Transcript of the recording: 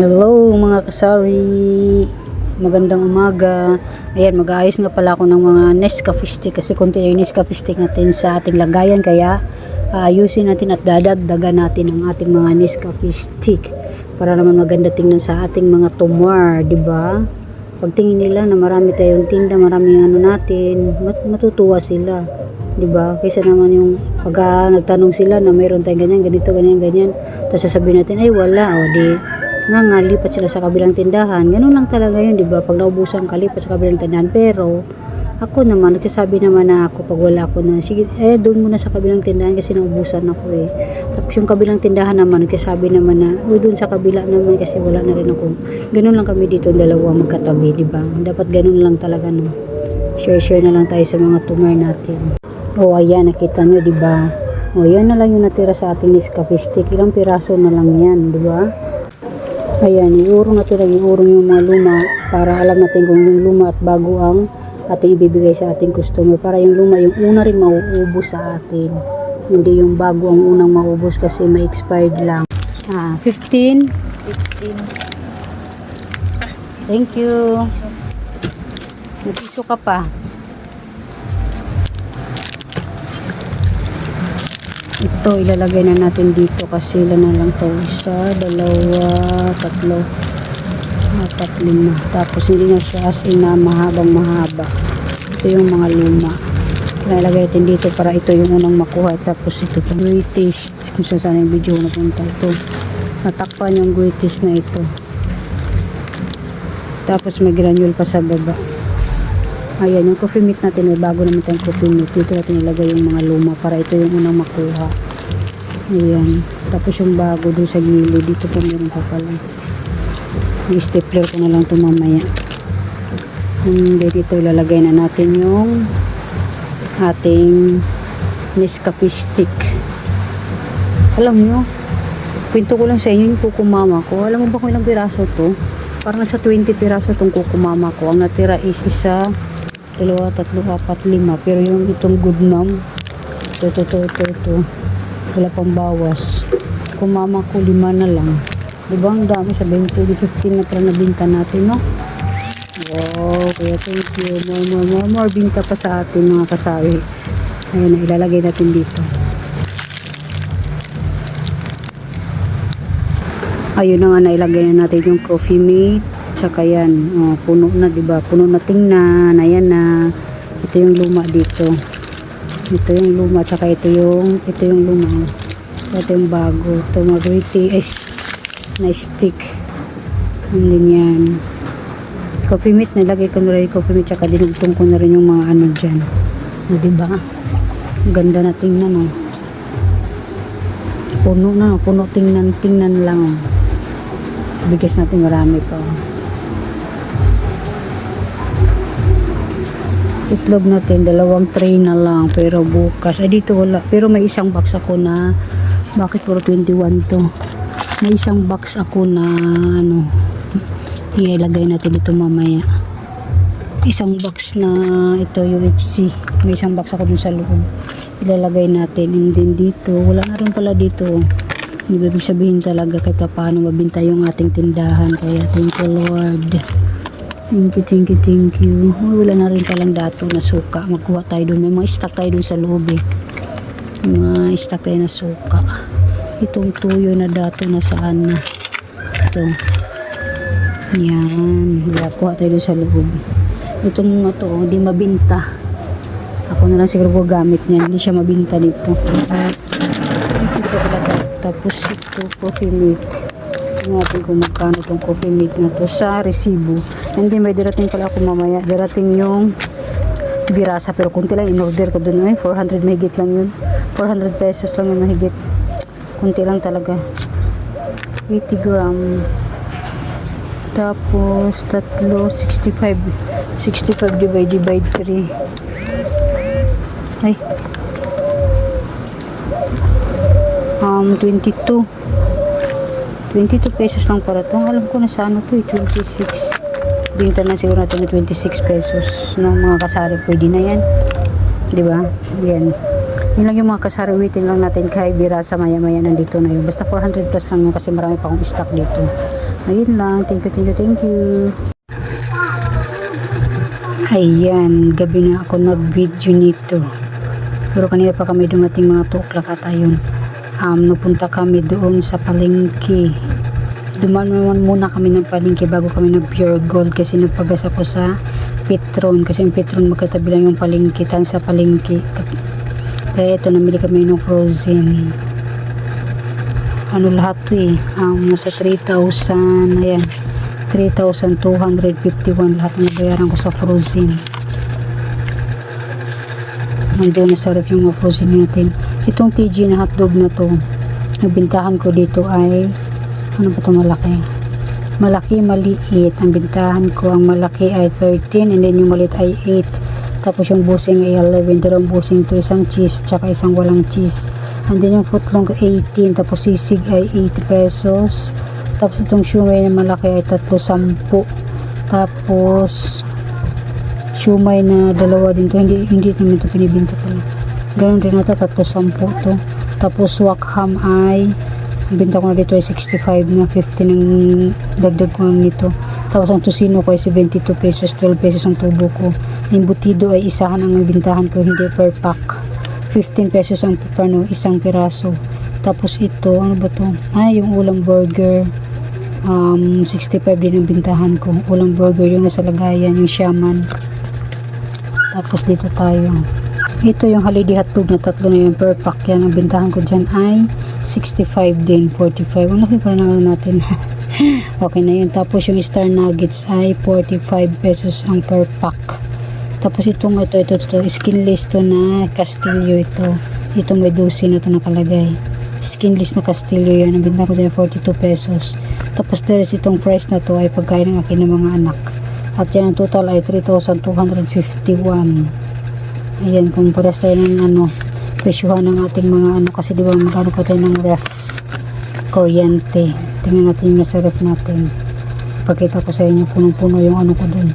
Hello mga kasari, magandang umaga. Ayan, mag-aayos nga pala ako ng mga Nescafe stick kasi konti yung Nescafe stick natin sa ating lagayan, kaya ayusin natin at dadagdagan natin ang ating mga Nescafe stick para naman maganda tingnan sa ating mga tumor, di ba? Pagtingin nila na marami tayong tinda, maraming ano natin, matutuwa sila, di ba? Kaysa naman yung pag nagtanong sila na mayroon tayong ganyan, ganito, ganyan, tapos sasabihin natin ay wala, o di nga lipat sila sa kabilang tindahan. Ganun lang talaga yun, di ba? Pag naubusan ka, lipat sa kabilang tindahan. Pero ako naman, nagsasabi naman na ako pag wala ako na, sige, doon muna sa kabilang tindahan kasi naubusan ako eh. Tapos yung kabilang tindahan naman, nagsasabi naman na, doon sa kabila naman kasi wala na rin ako. Ganun lang kami dito, dalawa magkatabi, di ba? Dapat ganun lang talaga, no? Share na lang tayo sa mga tumor natin. Oh, ayan, nakita nyo, di ba? Oh, yan na lang yung natira sa ating Nescafe stick. Ilang piraso na lang yan, di ba? Ayan, iurong natin lang yung mga luma para alam natin kung yung luma at bago ang ating ibibigay sa ating customer. Para yung luma, yung una rin mauubos sa atin. Hindi yung bago ang unang maubos kasi may expired lang. 15. Thank you. May piso ka pa. Ito, ilalagay na natin dito kasi ilan na lang to. 1, 2, 3, 4, 5. Tapos hindi na siya as in na mahaba. Ito yung mga luma. Ilalagay natin dito para ito yung unang makuha. Tapos ito, greatest. Kung saan yung video na punta ito. Natakpan yung greatest na ito. Tapos may granule pa sa baba. Ayan, yung coffee meat natin, may bago naman tayong coffee meat. Dito natin ilagay yung mga luma para ito yung unang makuha. Ayan. Tapos yung bago doon sa gilid, dito pa meron pa pala. I-stapler ko na lang ito mamaya. Dito ilalagay na natin yung ating Nescafe stick. Alam nyo, kwento ko lang sa inyo yung kukumama ko. Alam mo ba kung ilang piraso to? Parang nasa 20 piraso itong kukumama ko. Ang natira is 1, 2, 3, 4, 5. Pero yung itong goodnam, ito. Wala pang bawas. Kumama ko 5 na lang. Diba ang dami sa 20, 15 na pala nabinta natin, no? Wow, kaya thank you. More binta pa sa atin mga kasawi. Ayan, ilalagay natin dito. Ayun na nga, nailagay na natin yung coffee mate. Tsaka yan, puno na, diba? Puno na, tingnan. Ayan na. Ito yung luma dito. Ito yung luma, tsaka ito yung luma. Ito yung bago. Ito mga na stick. Hindi yan. Coffee mate, nilagay ko na rin yung coffee mate, tsaka dinugtong ko na rin yung mga ano dyan. Diba? Ganda na tingnan, oh. Puno tingnan lang, oh. Bigas natin marami pa, oh. Itlog natin, 2 tray na lang, pero bukas, dito wala, pero may isang box ako na, bakit puro 21 to? May isang box ako na, ano, ilagay natin dito mamaya. Isang box na, ito UFC, may isang box ako dun sa loob, ilalagay natin, and then dito, wala na rin pala dito, hindi ibig sabihin talaga kahit paano mabinta yung ating tindahan, kaya thank you Lord. Thank you. Wala na rin palang dato na suka. Magkuha tayo doon. May mga stock tayo doon sa loob eh. Mga stock tayo na suka. Itong tuyo na dato na saan na. Ito. Yan. Kuha tayo doon sa loob. Itong mga to, hindi mabinta. Ako na lang siguro gagamit niya. Hindi siya mabinta dito. Tapos ito, coffee mate. Natin kung magkano itong coffee mate na to sa resibo. Hindi, may darating pala ako mamaya. Darating yung birasa, pero kunti lang in-order ko dun. 400 mahigit lang yun. 400 pesos lang yung mahigit. Kunti lang talaga. 80 gram. Tapos, 65 divided by 3. Ay. 22 pesos lang para ito. Alam ko na sa ano to, 26. Binta na siguro natin na 26 pesos. No, mga kasari, pwede na yan. Diba? Yan. Yun lang yung mga kasariwitin lang natin kay Bira sa maya-maya nandito na yun. Basta 400 plus lang yun kasi marami pa akong stock dito. Ayun lang. Thank you, thank you, thank you. Ayan, gabi na ako nag-video nito. Pero kanina pa kami dumating mga 2 o'clock at ayun. Napunta kami doon sa palengke. Dumaan naman muna kami ng palengke bago kami nag Pure Gold kasi nagpagas ako sa Petron. Kasi yung Petron magkatabi lang yung palengke, tan sa palengke. Kaya ito, namili kami ng frozen. Ano lahat to eh. Nasa 3,000. Ayan. 3,251 lahat na nabayaran ko sa frozen. Nandun na sa ref yung mga frozen natin. Itong TG na hotdog na to, nagbintahan ko dito ay ano ba ito malaki? Malaki, maliit. Ang bintahan ko, ang malaki ay 13 and then yung maliit ay 8. Tapos yung busing ay 11. Dalawang busing to, isang cheese tsaka isang walang cheese. And then yung footlong 18. Tapos sisig ay 80 pesos. Tapos itong shumay na malaki ay 310. Tapos shumay na dalawa din to. Hindi naman ito pinibinta ko na. Ganun rin ito, 310 to. Tapos wakham ay binta ko na dito ay 65 na 50 ng dagdag ko nito. Tapos ang tusino ko ay 72 pesos, 12 pesos ang tubo ko. Yung butido ay isahan ang bintahan ko, hindi per pack. 15 pesos ang isang piraso. Tapos ito, ano ba to? Yung ulam burger. 65 din ang bintahan ko. Ulam burger yung nasa lagayan, yung shaman. Tapos dito tayo. Ito yung holiday hotdog na tatlo na yung per pack yan. Ang bintahan ko dyan ay 65 din, 45. Ang laki pa na natin. Okay na yun. Tapos yung star nuggets ay 45 pesos ang per pack. Tapos itong ito skinless to na Castillo ito. Itong may 12 na to nakalagay. Skinless na Castillo yan. Ang bintahan ko dyan 42 pesos. Tapos there's itong price na to ay pagkain ng akin ng mga anak. At yan ang total ay 3,251. Ayan, kung pares tayo ng presyuhan ng ating mga kasi diba magkano pa tayo ng ref kuryente. Tingnan natin yung nasa ref natin. Pakita ko sa inyo punong-puno yung ko dun.